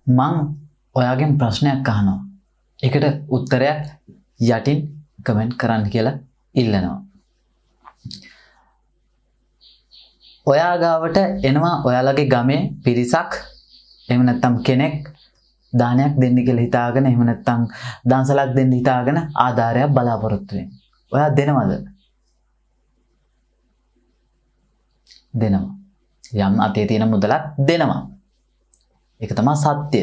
මං ඔයාගෙන් ප්‍රශ්නයක් අහනවා. ඒකට උත්තරයක් යටින් කමෙන්ට් කරන්න කියලා ඉල්ලනවා. ඔයා ගාවට එනවා ඔයාලගේ ගමේ පිරිසක්, එහෙම නැත්නම් කෙනෙක් දානයක් දෙන්න කියලා හිතාගෙන, එහෙම නැත්නම් දන්සලක් දෙන්න හිතාගෙන ආධාරයක් බලාපොරොත්තු වෙන්නේ. ඔයා දෙනවද? දෙනවා. යම් අතේ තියෙන මුදලක් දෙනවා. ඒක තමයි සත්‍ය.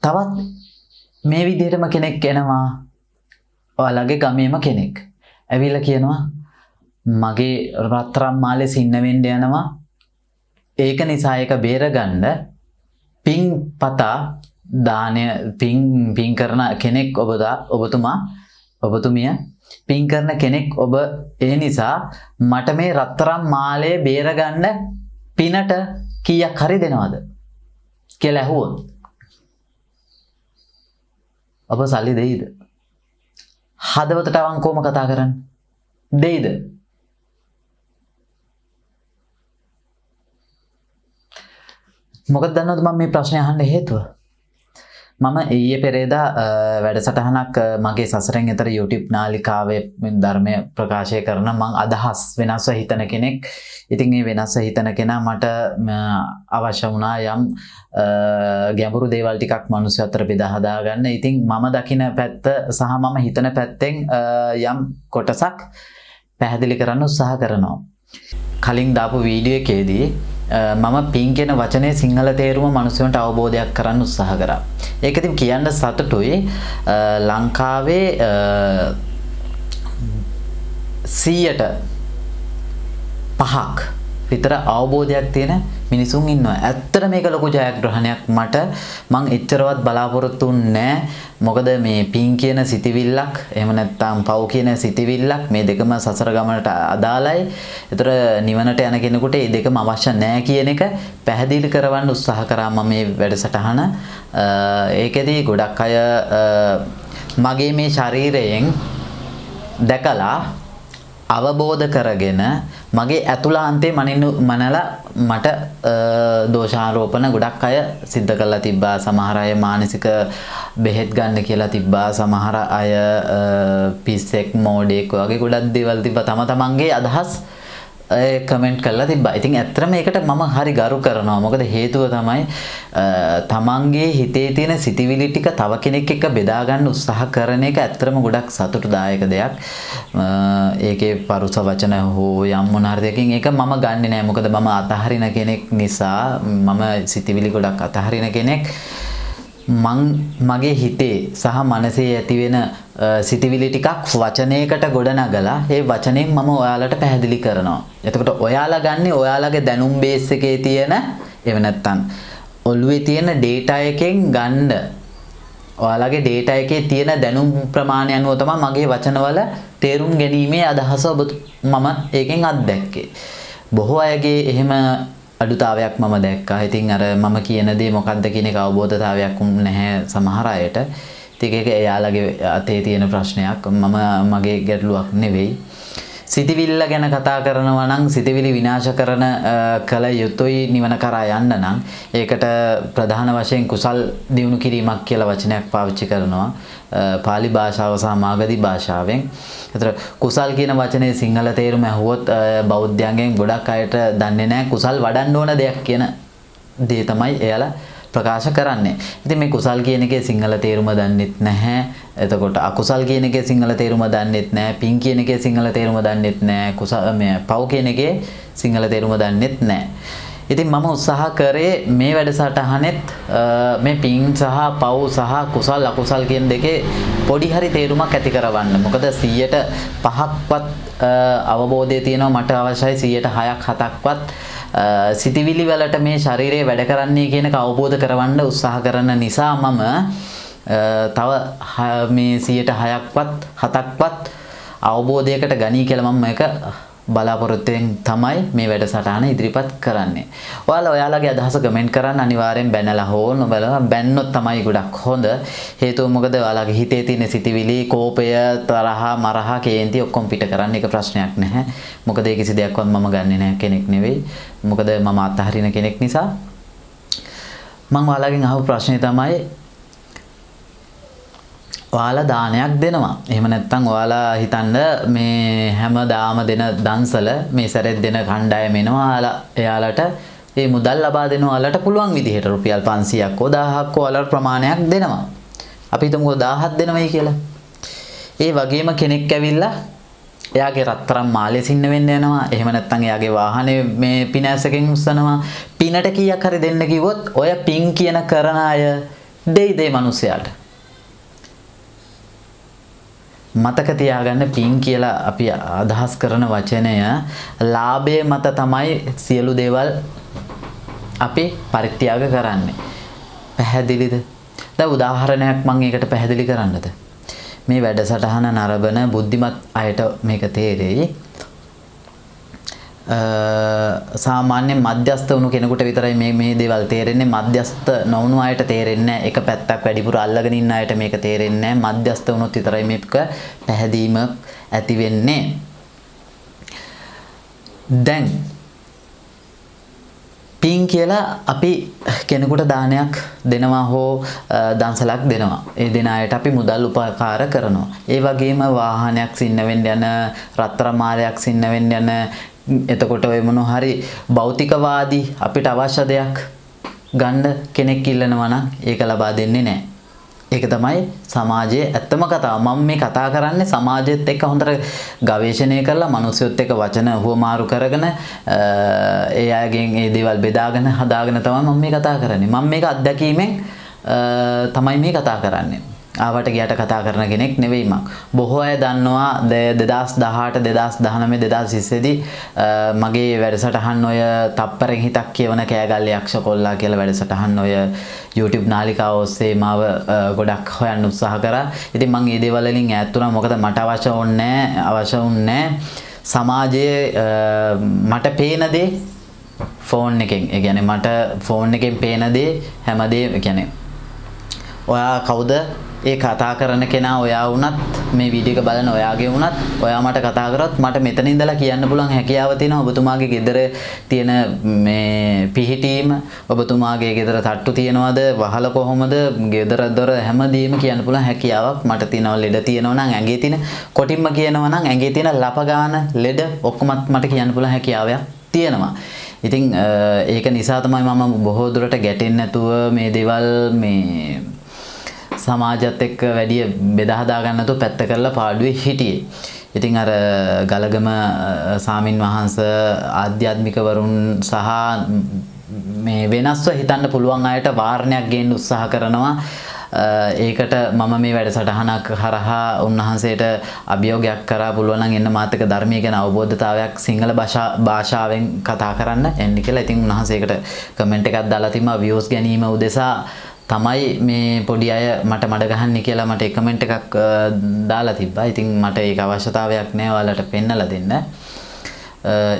තවත් මේ විදිහටම කෙනෙක් එනවා, ඔයාලගේ ගමේම කෙනෙක්. ඇවිල්ලා කියනවා මගේ රත්තරන් මාලේ සින්න වෙන්න යනවා. ඒක නිසා ඒක බේරගන්න පින් පතා දානය පින් කරන කෙනෙක් ඔබතුමිය පින් කරන කෙනෙක් ඔබ. ඒ නිසා මට මේ රත්තරන් මාලේ බේරගන්න පිනට කීයක් හරි දෙනවද කියලා ඇහුවොත් ඔබ සල්ලි දෙයිද? හදවතට අවංකවම කතා කරන්න. දෙයිද? මොකද දන්නවද මම මේ ප්‍රශ්නේ අහන්න හේතුව? මම ඊයේ පෙරේදා වැඩසටහනක් මගේ සසරෙන් එතර YouTube නාලිකාවේ ධර්මය ප්‍රකාශය කරන මං අදහස් වෙනස්ව හිතන කෙනෙක්. ඉතින් මේ වෙනස්ව හිතන කෙනා මට අවශ්‍ය වුණා යම් ගැඹුරු දේවල් ටිකක් මිනිස්සු අතර බෙදා හදා ගන්න. ඉතින් මම දකින පැත්ත සහ මම හිතන පැත්තෙන් යම් කොටසක් පැහැදිලි කරන්න උත්සාහ කරනවා. කලින් දාපු වීඩියෝ එකේදී මම පින් කියන වචනේ සිංහල තේරුම මිනිස්සුන්ට අවබෝධයක් කරන්න උත්සාහ කරා. ඒක ඉතින් කියන්න සතුටුයි. ලංකාවේ 100ට 5ක් විතර අවබෝධයක් තියෙන මිනිසුන් ඉන්නවා. ඇත්තට මේක ලොකු ජයග්‍රහණයක්. මං එච්චරවත් බලාපොරොත්තු වෙන්නේ නැහැ. මොකද මේ පින් කියන සිතිවිල්ලක්, එහෙම නැත්නම් පව් කියන සිතිවිල්ලක්, මේ දෙකම සසර ගමනට අදාළයි. ඒතර නිවනට යන කෙනෙකුට මේ දෙකම අවශ්‍ය නැහැ කියන එක පැහැදිලි කරවන්න උත්සාහ කරා මම මේ වැඩසටහන. ඒකෙදී ගොඩක් අය මගේ මේ ශරීරයෙන් දැකලා අවබෝධ කරගෙන මගේ ඇතුළාන්තේ මනලා මට දෝෂාරෝපණ ගොඩක් අය සිද්ධ කරලා තිබ්බා. සමහර අය මානසික බෙහෙත් ගන්න කියලා තිබ්බා. සමහර අය පිස්සෙක් මෝඩෙක් වගේ ගොඩක් දේවල් තිබ්බා. තමන්ගේ අදහස් කමෙන්ට් කරලා තිබ්බා. ඉතින් ඇත්තටම ඒකට මම හරි ගරු කරනවා. මොකද හේතුව තමයි තමන්ගේ හිතේ තියෙන සිතිවිලි ටික තව කෙනෙක් එක්ක බෙදා ගන්න උත්සාහ කරන එක ඇත්තටම ගොඩක් සතුටුදායක දෙයක්. ඒකේ පරුස වචන හෝ යම් මොන හරි දෙකකින් ඒක මම ගන්නෙ නෑ. මොකද මම අතහරින කෙනෙක් නිසා. මම සිතිවිලි ගොඩක් අතහරින කෙනෙක්. මගේ හිතේ සහ මනසේ ඇතිවෙන සිතිවිලි ටිකක් වචනයකට ගොඩනගලා ඒ වචනෙන් මම ඔයාලට පැහැදිලි කරනවා. එතකොට ඔයාලා ගන්නේ ඔයාලගේ දැනුම් බේස් එකේ තියෙන, එහෙම නැත්නම් ඔළුවේ තියෙන data එකෙන් ගන්න. ඔයාලගේ data එකේ තියෙන දැනුම් ප්‍රමාණය අනුව තමයි මගේ වචනවල තේරුම් ගැනීමේ අදහස මම ඒකෙන් අත්දැක්කේ. බොහෝ අයගේ එහෙම අඩුතාවයක් මම දැක්කා. ඉතින් අර මම කියන දේ මොකක්ද කියන එක අවබෝධතාවයක් නැහැ සමහර අයට. ඉතින් ඒක එයාලගේ අතේ තියෙන ප්‍රශ්නයක්. මගේ ගැටලුවක් නෙවෙයි. සිතිවිල්ල ගැන කතා කරනවා නම් සිතිවිලි විනාශ කරන කල යුතුයි නිවන කරා යන්න නම් ඒකට ප්‍රධාන වශයෙන් කුසල් දියුණු කිරීමක් කියලා වචනයක් පාවිච්චි කරනවා. පාලි භාෂාව සහ මාගධි භාෂාවෙන්. ඒතර කුසල් කියන වචනේ සිංහල තේරුම ඇහුවොත් බෞද්ධයන්ගෙන් ගොඩක් අයට දන්නේ නැහැ කුසල් වඩන්න ඕන දෙයක් කියන දේ තමයි එයාලා ප්‍රකාශ කරන්නේ. ඉතින් මේ කුසල් කියන එකේ සිංහල තේරුම දන්නෙත් නැහැ. එතකොට අකුසල් කියන එකේ සිංහල තේරුම දන්නෙත් නැහැ. පින් කියන එකේ සිංහල තේරුම දන්නෙත් නැහැ. පව් කියන එකේ සිංහල තේරුම දන්නෙත් නැහැ. ඉතින් මම උත්සාහ කරේ මේ වැඩසටහනෙත් මේ පින් සහ පව් සහ කුසල් අකුසල් කියන දෙකේ පොඩි හරි තේරුමක් ඇති කරවන්න. මොකද 100ට 5ක්වත් අවබෝධය තියෙනවා මට අවශ්‍යයි 100ට 6ක් 7ක්වත් සිතිවිලි වලට මේ ශරීරය වැඩ කරන්නේ කියන එක අවබෝධ කරවන්න උත්සාහ කරන නිසා මම තව මේ 100ට 6ක්වත් 7ක්වත් අවබෝධයකට ගනී කියලා මම මේක බලාපොරොත්තුෙන් තමයි මේ වැඩසටහන ඉදිරිපත් කරන්නේ. ඔයාලගේ අදහස කමෙන්ට් කරන්න අනිවාර්යෙන් බැනලා හෝ නොබැනලා බැන්නොත් තමයි ගොඩක් හොඳ. හේතුව මොකද ඔයාලගේ හිතේ තියෙන සිතිවිලි, කෝපය, තරහ, මරහ, කේන්ති ඔක්කොම පිට කරන්න එක ප්‍රශ්නයක් නැහැ. මොකද ඒ කිසි දෙයක්වත් මම ගන්නෙ නැහැ කෙනෙක් නෙවෙයි. මොකද මම අතහරින කෙනෙක් නිසා. මම ඔයාලගෙන් අහපු ප්‍රශ්නේ තමයි ඔයාලා දානයක් දෙනවා. එහෙම නැත්නම් ඔයාලා හිතන්න මේ හැමදාම දෙන දන්සල මේ සැරෙත් දෙන කණ්ඩායම එනවා. එයාලට මේ මුදල් ලබා දෙන ඔයාලට පුළුවන් විදිහට රුපියල් 500ක් හෝ 1000ක් හෝ ඔයාලට ප්‍රමාණයක් දෙනවා. අපි හිතමුකෝ 1000ක් දෙනවයි කියලා. ඒ වගේම කෙනෙක් ඇවිල්ලා එයාගේ රත්තරන් මාලේ සින්න වෙන්න යනවා. එහෙම නැත්නම් එයාගේ වාහනේ මේ පිනැසකින් උස්සනවා. පිනට කීයක් හරි දෙන්න කිව්වොත් ඔය පින් කියන කරන අය දෙයි දෙයි මිනිස්සයාට. මතක තියාගන්න පින් කියලා අපි අදහස් කරන වචනය ලාභයේ මත තමයි සියලු දේවල් අපි පරිත්‍යාග කරන්නේ. පැහැදිලිද? දැන් උදාහරණයක් මම ඒකට පැහැදිලි කරන්නද? මේ වැඩසටහන නරඹන බුද්ධිමත් අයට මේක තේරෙයි. සාමාන්‍ය මධ්‍යස්ථ වුණු කෙනෙකුට විතරයි මේ දේවල් තේරෙන්නේ. මධ්‍යස්ථ නොවුණු අයට තේරෙන්නේ නැහැ. එක පැත්තක් වැඩිපුර අල්ලගෙන ඉන්න අයට මේක තේරෙන්නේ නැහැ. මධ්‍යස්ථ වුණොත් විතරයි මේක පැහැදීමක් ඇති වෙන්නේ. දැන් පින් කියලා අපි කෙනෙකුට දානයක් දෙනවා හෝ දන්සලක් දෙනවා. ඒ දෙන අයට අපි මුදල් උපකාර කරනවා. ඒ වගේම වාහනයක් සින්න වෙන්න යන රත්තරන් මාලයක් සින්න වෙන්න යන එතකොට ඔය මොන හරි භෞතිකවාදී අපිට අවශ්‍ය දෙයක් ගන්න කෙනෙක් ඉල්ලනවා නම් ඒක ලබා දෙන්නේ නැහැ. ඒක තමයි සමාජයේ ඇත්තම කතාව. මම මේ කතා කරන්නේ සමාජයත් එක්ක හොඳට ගවේෂණය කරලා මිනිස්සුත් එක්ක වචන හුවමාරු කරගෙන ඒ අයගෙන් ඒ දේවල් බෙදාගෙන හදාගෙන තමයි මම මේ කතා කරන්නේ. මම මේක අත්දැකීමෙන් තමයි මේ කතා කරන්නේ. ආවට ගියට කතා කරන කෙනෙක් නෙවෙයි මම. බොහෝ අය දන්නවා 2018 2019 2020 දී මගේ වැඩසටහන් ඔය තප්පරෙන් හිතක් කියවන කෑගල්ල යක්ෂ කොල්ලා කියලා වැඩසටහන් ඔය YouTube නාලිකාව ඔස්සේ මාව ගොඩක් හොයන්න උත්සාහ කරා. ඉතින් මම මේ දේවල් වලින් ඈත් වුණා. මොකද මට අවශ්‍ය වුණේ සමාජයේ මට පේන දේ ෆෝන් එකෙන්. ඒ කියන්නේ මට ෆෝන් එකෙන් පේන දේ හැමදේම කියන්නේ ඔයා කවුද? ඒ කතා කරන කෙනා ඔයා වුණත් මේ වීඩියෝ එක බලන ඔයාගේ වුණත් ඔයා මට කතා කරොත් මට මෙතන ඉඳලා කියන්න පුළුවන් හැකියාව තියෙනවා. ඔබතුමාගේ ගෙදර තියෙන මේ පිහිටීම, ඔබතුමාගේ ගෙදර තට්ටු තියනවද, වහල කොහොමද, ගෙදර දොර හැමදේම කියන්න පුළුවන් හැකියාවක් මට තියෙනවා. ලෙඩ තියෙනවා නම් ඇඟේ තියෙන කොටින්ම කියනවා නම් ඇඟේ තියෙන ලප ගාන ලෙඩ ඔක්කොමත් මට කියන්න පුළුවන් හැකියාවක් තියෙනවා. ඉතින් ඒක නිසා තමයි මම බොහෝ දුරට ගැටෙන්නේ නැතුව මේ දේවල් මේ සමාජයත් එක්ක වැඩි බෙදා හදා ගන්න නැතුව පැත්ත කරලා පාඩුවේ හිටියේ. ඉතින් අර ගලගම සාමින් වහන්සේ ආධ්‍යාත්මික වරුන් සහ මේ වෙනස්ව හිතන්න පුළුවන් අයට වාරණයක් ගේන්න උත්සාහ කරනවා. ඒකට මම මේ වැඩසටහනක් හරහා උන්වහන්සේට අභියෝගයක් කරා පුළුවන් නම් එන්න මාත් එක්ක ධර්මයේ ගැන අවබෝධතාවයක් සිංහල භාෂාවෙන් කතා කරන්න එන්න කියලා. ඉතින් උන්වහන්සේකට කමෙන්ට් එකක් දාලා තිබ්බා views ගැනීම උදෙසා තමයි මේ පොඩි අය මට මඩ ගහන්නේ කියලා මට කමෙන්ට් එකක් දාලා තිබ්බා. ඉතින් මට ඒක අවශ්‍යතාවයක් නැහැ ඔයාලට පෙන්නලා දෙන්න.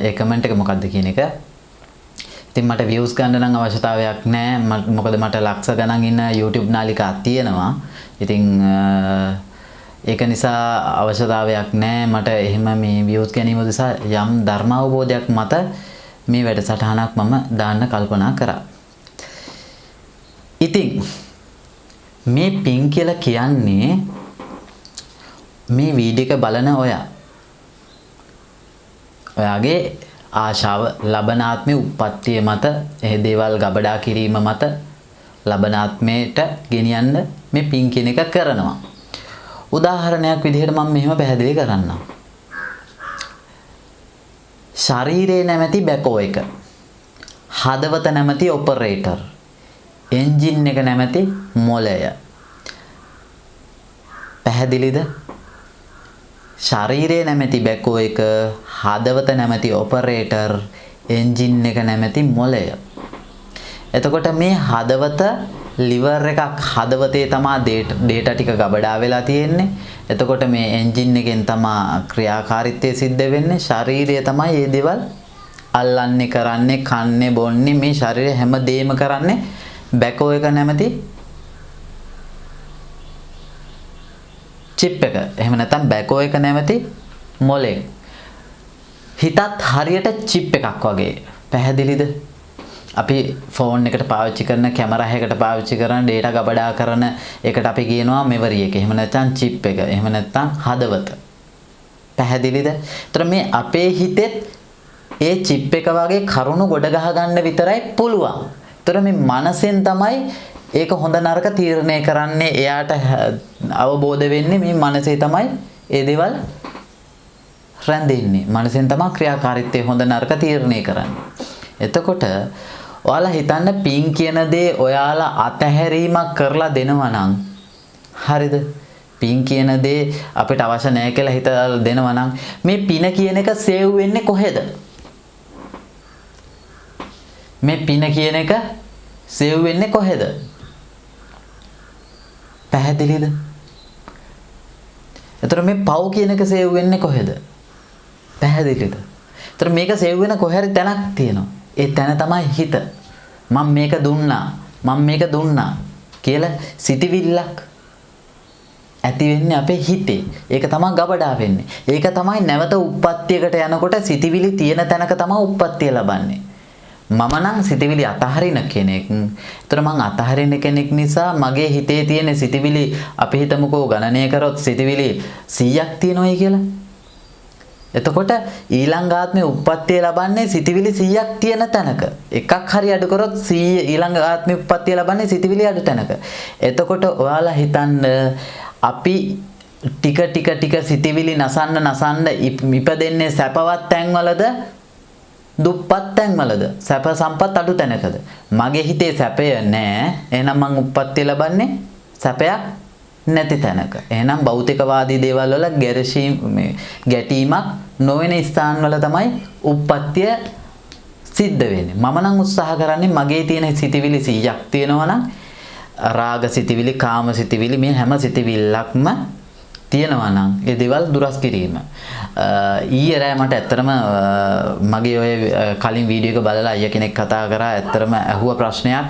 ඒ කමෙන්ට් එක මොකක්ද කියන එක. ඉතින් මට views ගන්න නම් අවශ්‍යතාවයක් නැහැ. මොකද මට ලක්ෂ ගණන් ඉන්න YouTube නාලිකා තියෙනවා. ඉතින් ඒක නිසා අවශ්‍යතාවයක් නැහැ. මට එහෙම මේ views ගැනීම උදෙසා යම් ධර්ම අවබෝධයක් මත මේ වැඩසටහනක් මම දාන්න කල්පනා කරා. ඉතින් මේ පින් කියලා කියන්නේ මේ වීඩියෝ එක බලන ඔයාගේ ආශාව ලබනාත්මේ උප්පත්තිය මත ඒ දේවල් ගබඩා කිරීම මත ලබනාත්මයට ගෙනියන්න මේ පින් කියන එක කරනවා. උදාහරණයක් විදිහට මම මෙහෙම පැහැදිලි කරන්නම්. ශරීරේ නැමැති බැකෝ එක, හදවත නැමැති ඔපරේටර්, එන්ජින් එක නැමැති මොලය. පැහැදිලිද? ශරීරය නැමැති බැකෝ එක, හදවත නැමැති ඔපරේටර්, එන්ජින් එක නැමැති මොලය. එතකොට මේ හදවත liver එකක් හදවතේ තමා data ටික ගබඩා වෙලා තියෙන්නේ. එතකොට මේ එන්ජින් එකෙන් තමා ක්‍රියාකාරීත්වය සිද්ධ වෙන්නේ. ශරීරය තමයි මේ දේවල් අල්ලන්නේ, කරන්නේ, කන්නේ, බොන්නේ. මේ ශරීරය හැම දෙයක්ම කරන්නේ බැකෝ එක නැමැති chip එක. එහෙම නැත්නම් බැකෝ එක නැමැති මොලේ. හිතත් හරියට chip එකක් වගේ. පැහැදිලිද? අපි ෆෝන් එකට පාවිච්චි කරන කැමරා එකකට පාවිච්චි කරන data ගබඩා කරන එකට අපි කියනවා memory එක. එහෙම නැත්නම් chip එක. එහෙම නැත්නම් හදවත. පැහැදිලිද? ඒතර මේ අපේ හිතෙත් ඒ chip එක වගේ කරුණු ගොඩ ගහ ගන්න විතරයි පුළුවන්. ඒතර මේ මනසෙන් තමයි ඒක හොඳ නරක තීරණය කරන්නේ. එයාට අවබෝධ වෙන්නේ මේ මනසේ තමයි ඒ දේවල් රැඳෙන්නේ. මනසෙන් තමයි ක්‍රියාකාරීත්වය හොඳ නරක තීරණය කරන්නේ. එතකොට ඔයාලා හිතන්න පින් කියන දේ ඔයාලා අතහැරීමක් කරලා දෙනවා නම් හරිද? පින් කියන දේ අපිට අවශ්‍ය නැහැ කියලා හිතලා දෙනවා නම් මේ පින කියන එක සේව් වෙන්නේ කොහෙද? මේ පින කියන එක සේව් වෙන්නේ කොහෙද? පැහැදිලිද? එතකොට මේ පව් කියන එක සේව් වෙන්නේ කොහෙද? පැහැදිලිද? එතකොට මේක සේව් වෙන කොහේ හරි තැනක් තියෙනවා. ඒ තැන තමයි හිත. මම මේක දුන්නා කියලා සිතවිල්ලක් ඇති වෙන්නේ අපේ හිතේ. ඒක තමයි ගබඩා වෙන්නේ. ඒක තමයි නැවත උප්පත්තියකට යනකොට සිතවිලි තියෙන තැනක තමයි උප්පත්තිය ලබන්නේ. මම නම් සිතවිලි අතහරින කෙනෙක්. ඒතර මං අතහරින කෙනෙක් නිසා මගේ හිතේ තියෙන සිතවිලි අපි හිතමුකෝ ගණනය කරොත් සිතවිලි 100ක් තියෙනවයි කියලා. එතකොට ඊළඟ ආත්මේ උප්පත්තිය ලබන්නේ සිතවිලි 100ක් තියෙන තැනක. එකක් හරි අඩු කරොත් 100 ඊළඟ ආත්මේ උප්පත්තිය ලබන්නේ සිතවිලි අඩු තැනක. එතකොට ඔයාලා හිතන්න අපි ටික සිතවිලි නසන්න ඉපදෙන්නේ සැපවත් තැන්වලද දුප්පත් තැන්වලද? සැප සම්පත් අඩු තැනකද? මගේ හිතේ සැපය නැහැ. එහෙනම් මං උප්පත්තිය ලබන්නේ සැපයක් නැති තැනක. එහෙනම් භෞතිකවාදී දේවල් වල ගැටීමක් නොවන ස්ථානවල තමයි උප්පත්තිය සිද්ධ වෙන්නේ. මම නම් උත්සාහ කරන්නේ මගේ තියෙන සිතවිලි 100ක් තියෙනවා නම් රාග සිතවිලි, කාම සිතවිලි මේ හැම සිතවිල්ලක්ම තියෙනවා නම් ඒ දේවල් දුරස් කිරීම. ඊයේ රෑ මට ඇත්තටම මගේ ඔය කලින් වීඩියෝ එක බලලා අයියා කෙනෙක් කතා කරා. ඇත්තටම අහුව ප්‍රශ්නයක්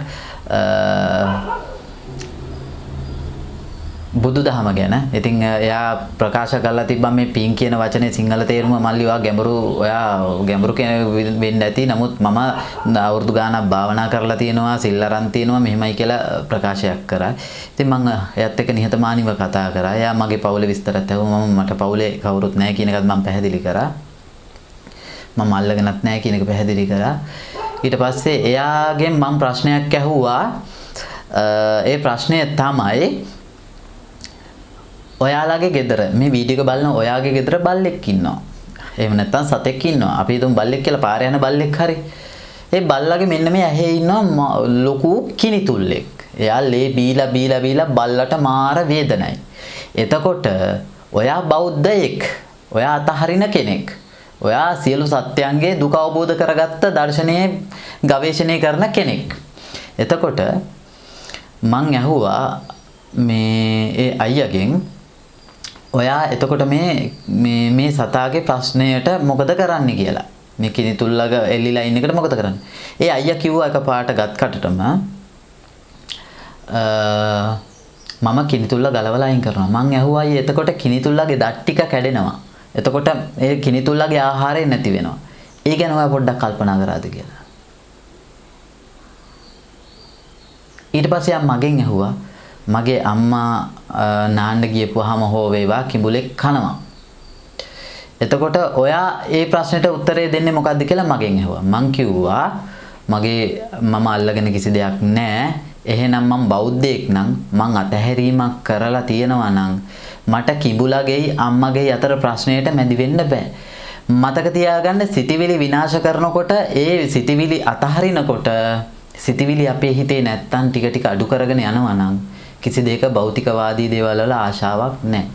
බුදුදහම ගැන. ඉතින් එයා ප්‍රකාශ කරලා තිබ්බා මේ පින් කියන වචනේ සිංහල තේරුම මල්ලි ඔයා ගැඹුරු වෙන්නේ නැති. නමුත් මම අවුරුදු ගාණක් භාවනා කරලා තියෙනවා, සිල් අරන් තියෙනවා මෙහෙමයි කියලා ප්‍රකාශයක් කරා. ඉතින් මම එයාත් එක්ක නිහතමානීව කතා කරා. එයා මගේ පවුලේ විස්තරත් ඇහුවා. මට පවුලේ කවුරුත් නැහැ කියන එකත් මම පැහැදිලි කරා. මම අල්ලගෙනත් නැහැ කියන එක පැහැදිලි කරා. ඊට පස්සේ එයාගෙන් මම ප්‍රශ්නයක් ඇහුවා. ඒ ප්‍රශ්නය තමයි ඔයාලගේ ගෙදර මේ වීඩියෝ එක බලන ඔයාගේ ගෙදර බල්ලෙක් ඉන්නවා. එහෙම නැත්නම් සතෙක් ඉන්නවා. අපි හිතමු බල්ලෙක් කියලා පාරේ යන බල්ලෙක් හරි. ඒ බල්ලගේ මෙන්න මේ ඇහි ඉන්නවා ලොකු කිනිතුල්ලෙක්. එයා ලේ බීලා බල්ලට මාර වේදනයි. එතකොට ඔයා බෞද්ධයෙක්. ඔයා අතහරින කෙනෙක්. ඔයා සියලු සත්‍යයන්ගේ දුක අවබෝධ කරගත්ත දර්ශනයේ ගවේෂණය කරන කෙනෙක්. එතකොට මං ඇහුවා මේ ඒ අයියාගෙන් ඔයා එතකොට මේ සතාගේ ප්‍රශ්නයට මොකද කරන්නේ කියලා. මේ කිනිතුල්ලක එල්ලිලා ඉන්න එකට මොකද කරන්නේ? ඒ අයියා කිව්වා එකපාරට ගත් කටටම මම කිනිතුල්ල ගලවලා අයින් කරනවා. මං ඇහුවා අයියා එතකොට කිනිතුල්ලගේ දත් ටික කැඩෙනවා. එතකොට ඒ කිනිතුල්ලගේ ආහාරය නැති වෙනවා. ඒ ගැන ඔයා පොඩ්ඩක් කල්පනා කරාද කියලා. ඊට පස්සේ මගෙන් ඇහුවා මගේ අම්මා නාන්න ගියපුවාම හෝ වේවා කිඹුලෙක් කනවා. එතකොට ඔයා ඒ ප්‍රශ්නෙට උත්තරේ දෙන්නේ මොකද්ද කියලා මගෙන් ඇහුවා. මං කිව්වා මම අල්ලගෙන කිසි දෙයක් නැහැ. එහෙනම් මම බෞද්ධයෙක් නම් මං අතහැරීමක් කරලා තියෙනවා නම් මට කිඹුලගේ අම්මගේ අතර ප්‍රශ්නයට මැදි වෙන්න බෑ. මතක තියාගන්න සිතවිලි විනාශ කරනකොට ඒ සිතවිලි අතහරිනකොට සිතවිලි අපේ හිතේ නැත්තම් ටික අඩු කරගෙන යනවා නම් කිසි දෙයක භෞතිකවාදී දේවල් වල ආශාවක් නැහැ.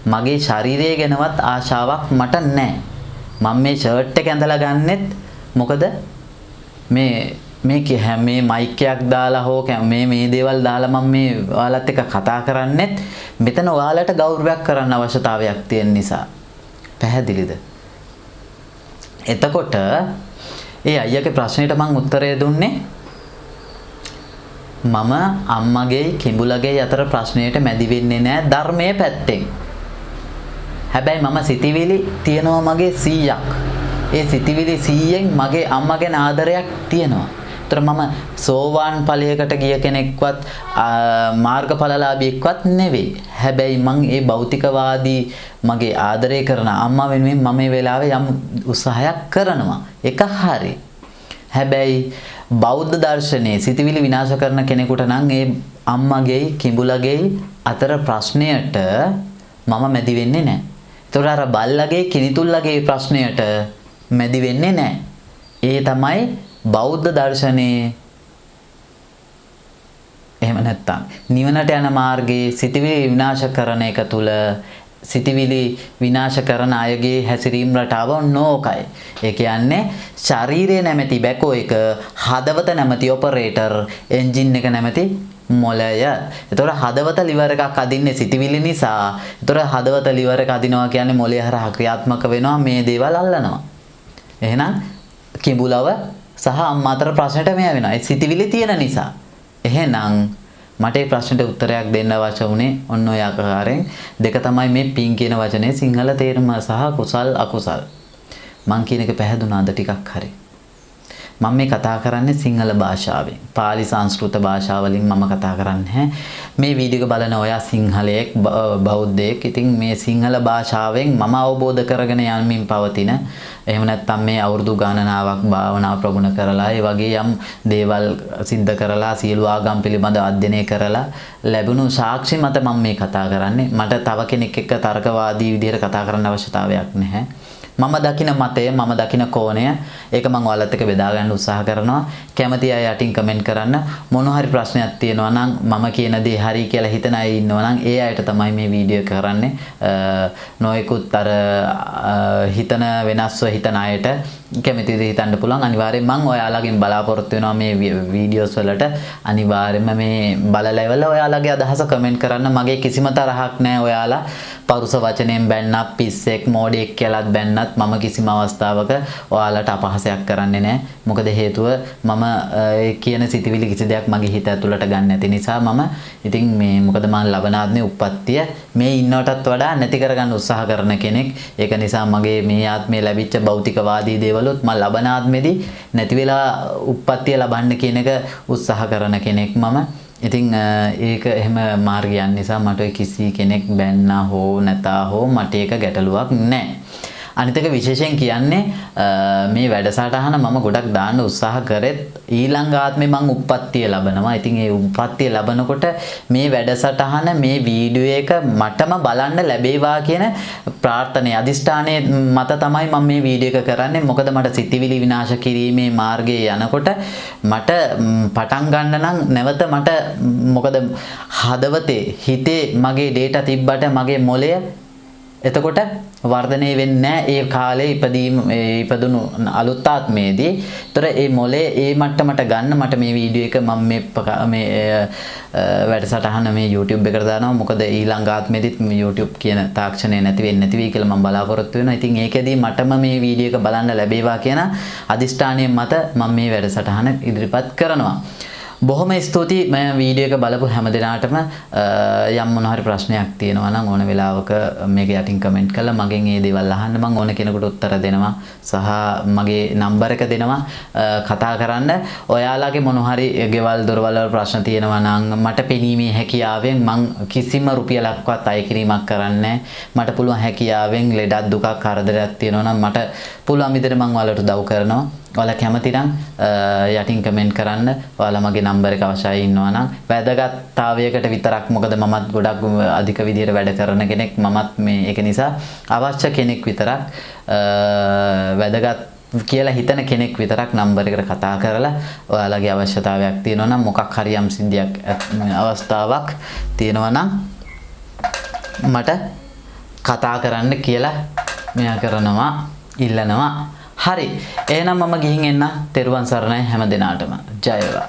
මගේ ශරීරය ගැනවත් ආශාවක් මට නැහැ. මම මේ ෂර්ට් එක ඇඳලා ගන්නෙත් මොකද මේ මයික් එකක් දාලා හෝ මේ දේවල් දාලා මම මේ ඔයාලත් එක්ක කතා කරන්නෙත් මෙතන ඔයාලට ගෞරවයක් කරන්න අවශ්‍යතාවයක් තියෙන නිසා. පැහැදිලිද? එතකොට ඒ අයියාගේ ප්‍රශ්නෙට මම උත්තරය දුන්නේ මම අම්මගේ කිඹුලගේ අතර ප්‍රශ්නයට මැදි වෙන්නේ නැහැ ධර්මයේ පැත්තෙන්. හැබැයි මම සිතිවිලි තියනවා මගේ 100ක්. ඒ සිතිවිලි 100න් මගේ අම්මා ගැන ආදරයක් තියෙනවා. ඒතර මම සෝවාන් ඵලයකට ගිය කෙනෙක්වත් මාර්ගඵලලාභියෙක්වත් නෙවෙයි. හැබැයි මං ඒ භෞතිකවාදී මගේ ආදරය කරන අම්මා වෙනුවෙන් මම මේ වෙලාවේ යම් උත්සාහයක් කරනවා. ඒක හරි. හැබැයි බෞද්ධ දර්ශනයේ සිතවිලි විනාශ කරන කෙනෙකුට නම් ඒ අම්මගේ කිඹුලගේ අතර ප්‍රශ්නයට මම මැදි වෙන්නේ නැහැ. ඒතර අර බල්ලගේ කිනිතුල්ලගේ ප්‍රශ්නයට මැදි වෙන්නේ නැහැ. ඒ තමයි බෞද්ධ දර්ශනයේ. එහෙම නැත්තම් නිවනට යන මාර්ගයේ සිතවිලි විනාශ කරන එක තුල සිතවිලි විනාශ කරන අයගේ හැසිරීම් රටාව නෝකයි. ඒ කියන්නේ ශරීරය නැමැති බැකෝ එක, හදවත නැමැති ඔපරේටර්, එන්ජින් එක නැමැති මොළය. ඒතොර හදවත liver එකක් අදින්නේ සිතවිලි නිසා. ඒතොර හදවත liver එක අදිනවා කියන්නේ මොළය හරහා ක්‍රියාත්මක වෙනවා, මේ දේවල් අල්ලනවා. එහෙනම් කිඹුලව සහ අම්මා අතර ප්‍රශ්නට මෙයා වෙනවා. ඒ සිතවිලි තියෙන නිසා. එහෙනම් මට මේ ප්‍රශ්නට උත්තරයක් දෙන්න අවශ්‍ය වුණේ ඔන්න ඔය ආකාරයෙන්. දෙක තමයි මේ පින් කියන වචනේ සිංහල තේරුම සහ කුසල් අකුසල්. මං කියන එක පැහැදුනාද ටිකක් හරි. මම මේ කතා කරන්නේ සිංහල භාෂාවෙන්. පාලි සංස්කෘත භාෂාවලින් මම කතා කරන්නේ. මේ වීඩියෝ එක බලන ඔයා සිංහලයෙක් බෞද්ධයෙක්. ඉතින් මේ සිංහල භාෂාවෙන් මම අවබෝධ කරගෙන යමින් පවතින, එහෙම නැත්නම් මේ අවුරුදු ගණනාවක් භාවනා ප්‍රගුණ කරලා ඒ වගේ යම් දේවල් සිද්ධ කරලා සියලු ආගම් පිළිබඳව අධ්‍යයනය කරලා ලැබුණු සාක්ෂි මත මම මේ කතා කරන්නේ. මට තව කෙනෙක් එක්ක තර්කවාදී විදිහට කතා කරන්න අවශ්‍යතාවයක් නැහැ. මම දකින මතය, මම දකින කෝණය, ඒක මම ඔයාලත් එක්ක බෙදා ගන්න උත්සාහ කරනවා. කැමති අය යටින් කමෙන්ට් කරන්න. මොන හරි ප්‍රශ්නයක් තියෙනවා නම්, මම කියන දේ හරි කියලා හිතන අය ඉන්නවා නම් ඒ අයට තමයි මේ වීඩියෝ කරන්නේ. නොයෙකුත් අර හිතන වෙනස්ව හිතන අයට කැමති දේ හිතන්න පුළුවන්. අනිවාර්යෙන් මම ඔයාලගෙන් බලාපොරොත්තු වෙනවා මේ වීඩියෝස් වලට අනිවාර්යෙන්ම මේ බලලා ඉවරලා ඔයාලගේ අදහස කමෙන්ට් කරන්න. මගේ කිසිම තරහක් නැහැ ඔයාලා පරුස වචනෙන් බැන්නත්, පිස්සෙක්, මෝඩෙක් කියලාත් බැන්නත් මම කිසිම අවස්ථාවක ඔයාලට අපහාසයක් කරන්නේ නැහැ. මොකද හේතුව මම කියන සිතිවිලි කිසි දෙයක් මගේ හිත ඇතුළට ගන්න නැති නිසා. මම ඉතින් මේ මොකද මම ලබනාත්මේ උප්පත්තිය මේ ඉන්නවටත් වඩා නැති කරගන්න උත්සාහ කරන කෙනෙක්. ඒක නිසා මගේ මේ ආත්මේ ලැබිච්ච භෞතිකවාදී දේවලුත් මම ලබනාත්මේදී නැති වෙලා උප්පත්තිය ලබන්න කියන එක උත්සාහ කරන කෙනෙක් මම. ඉතින් ඒක එහෙම මාර්ගයන් නිසා මට කිසි කෙනෙක් බැන්නා හෝ නැතා හෝ මට ඒක ගැටලුවක් නැහැ. අනිත් එක විශේෂයෙන් කියන්නේ මේ වැඩසටහන මම ගොඩක් දාන්න උත්සාහ කරෙත් ඊළඟ ආත්මේ මම උප්පත්තිය ලබනවා. ඉතින් ඒ උප්පත්තිය ලබනකොට මේ වැඩසටහන මේ වීඩියෝ එක මටම බලන්න ලැබේවා කියන ප්‍රාර්ථනාවේ අදිෂ්ඨානයේ මත තමයි මම මේ වීඩියෝ එක කරන්නේ. මොකද මට සිතිවිලි විනාශ කිරීමේ මාර්ගයේ යනකොට මට පටන් ගන්න නම් නැවත මට මොකද හදවතේ හිතේ මගේ data තිබ්බට මගේ මොළය එතකොට වර්ධනය වෙන්නේ නැහැ. ඒ කාලේ ඉපදුණු අලුත් ආත්මයේදී. ඒතර ඒ මොලේ ඒ මට්ටමට ගන්න මට මේ වීඩියෝ එක මම මේ වැඩසටහන මේ YouTube එකට දානවා. මොකද ඊළඟ ආත්මෙදිත් YouTube කියන තාක්ෂණය නැති වෙන්නේ නැති වෙයි කියලා මම බලාපොරොත්තු වෙනවා. ඉතින් ඒකෙදී මටම මේ වීඩියෝ එක බලන්න ලැබේවා කියන අදිෂ්ඨානයෙන් මත මම මේ වැඩසටහන ඉදිරිපත් කරනවා. බොහොම ස්තුතියි මේ වීඩියෝ එක බලපු හැම දිනාටම. යම් මොන හරි ප්‍රශ්නයක් තියෙනවා නම් ඕන වෙලාවක මේක යටින් කමෙන්ට් කරලා මගෙන් මේ දේවල් අහන්න. මම ඕන කෙනෙකුට උත්තර දෙනවා සහ මගේ නම්බර් එක දෙනවා කතා කරන්න. ඔයාලගේ මොන හරි ගෙවල් දොරවල් වල ප්‍රශ්න තියෙනවා නම් මට පෙනීමේ හැකියාවෙන් මං කිසිම රුපියලක්වත් අය කිරීමක් කරන්නේ මට පුළුවන් හැකියාවෙන් ලෙඩක් දුකක් කරදරයක් තියෙනවා නම් මට පුළුවන් විදිහට මං ඔයාලට උදව් කරනවා. ඔයාලා කැමති නම් යටින් කමෙන්ට් කරන්න. ඔයාලා මගේ නම්බර් එක අවශ්‍යයි ඉන්නවා නම් වැදගත්තාවයකට විතරක්. මොකද මමත් ගොඩක් අධික විදියට වැඩ කරන කෙනෙක්. මමත් මේ ඒක නිසා අවශ්‍ය කෙනෙක් විතරක් වැදගත් කියලා හිතන කෙනෙක් විතරක් නම්බර් එකට කතා කරලා ඔයාලගේ අවශ්‍යතාවයක් තියෙනවා නම් මොකක් හරි යම් සිද්ධියක් අවස්ථාවක් තියෙනවා නම් මට කතා කරන්න කියලා මෙයා කරනවා ඉල්ලනවා. හරි. එහෙනම් මම ගිහින් එන්න. තෙරුවන් සරණයි හැම දිනාටම. ජය වේවා.